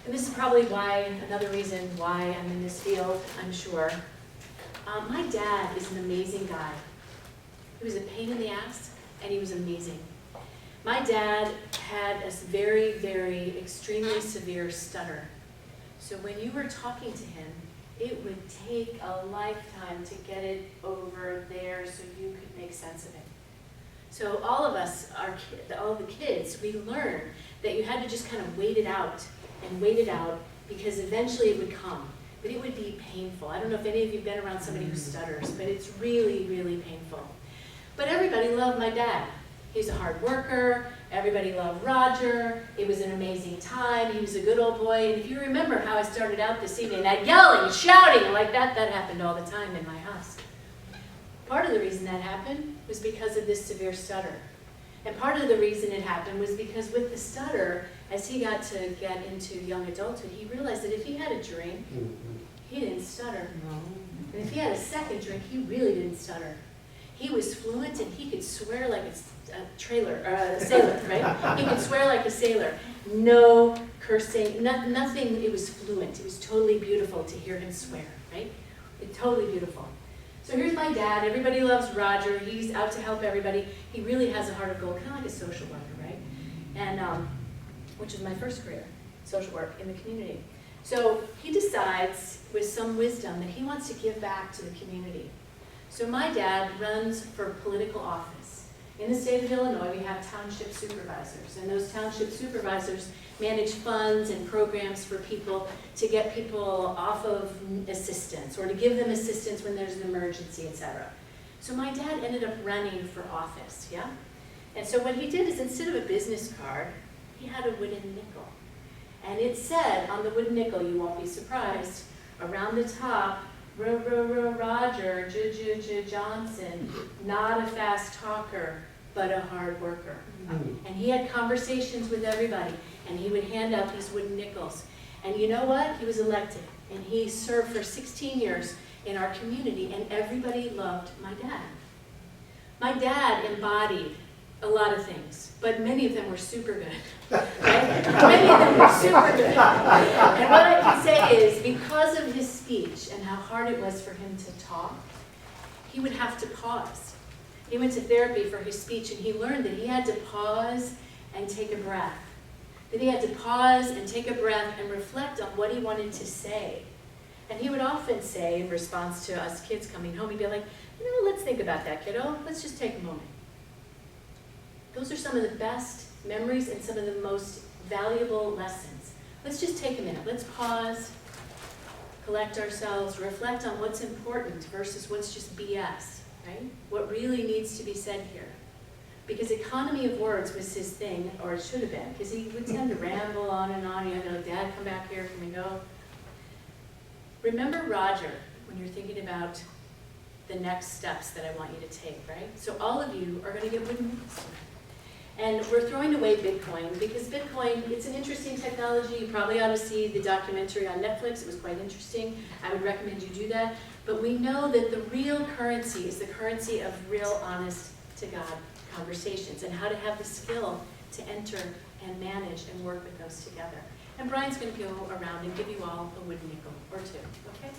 And this is probably another reason why I'm in this field, I'm sure. My dad is an amazing guy. He was a pain in the ass, and he was amazing. My dad had a very, very extremely severe stutter. So when you were talking to him, it would take a lifetime to get it over there so you could make sense of it. So all of us, all the kids, we learned that you had to just kind of wait it out and wait it out because eventually it would come. But it would be painful. I don't know if any of you have been around somebody who stutters, but it's really, really painful. But everybody loved my dad. He's a hard worker. Everybody loved Roger. It was an amazing time. He was a good old boy. And if you remember how I started out this evening, that yelling and shouting like that happened all the time in my house. Part of the reason that happened was because of this severe stutter. And part of the reason it happened was because with the stutter, as he got to get into young adulthood, he realized that if he had a drink, he didn't stutter. And if he had a second drink, he really didn't stutter. He was fluent and he could swear like a sailor, right? He could swear like a sailor. No cursing, nothing, it was fluent. It was totally beautiful to hear him swear, right? Totally beautiful. So here's my dad. Everybody loves Roger. He's out to help everybody. He really has a heart of gold, kind of like a social worker, right? And which is my first career, social work in the community. So he decides with some wisdom that he wants to give back to the community. So my dad runs for political office. In the state of Illinois, we have township supervisors, and those township supervisors manage funds and programs for people to get people off of assistance or to give them assistance when there's an emergency, etc. So my dad ended up running for office, yeah? And so what he did is instead of a business card, he had a wooden nickel. And it said on the wooden nickel, you won't be surprised, around the top, Roger, Johnson, not a fast talker, but a hard worker. And he had conversations with everybody, and he would hand out these wooden nickels. And you know what? He was elected, and he served for 16 years in our community, and everybody loved my dad. My dad embodied a lot of things, but many of them were super good. Right? Many of them were super good. And what I can say is, because of his speech and how hard it was for him to talk, he would have to pause. He went to therapy for his speech, and he learned that he had to pause and take a breath. That he had to pause and take a breath and reflect on what he wanted to say. And he would often say, in response to us kids coming home, he'd be like, let's think about that, kiddo. Let's just take a moment. Those are some of the best memories and some of the most valuable lessons. Let's just take a minute. Let's pause, collect ourselves, reflect on what's important versus what's just BS, right? What really needs to be said here. Because economy of words was his thing, or it should have been, because he would tend to ramble on and on. You know, Dad, come back here, can we go? Remember Roger when you're thinking about the next steps that I want you to take, right? So all of you are going to get wooden nickels. And we're throwing away Bitcoin because Bitcoin, it's an interesting technology. You probably ought to see the documentary on Netflix. It was quite interesting. I would recommend you do that. But we know that the real currency is the currency of real, honest-to-God conversations and how to have the skill to enter and manage and work with those together. And Brian's going to go around and give you all a wooden nickel or two, okay?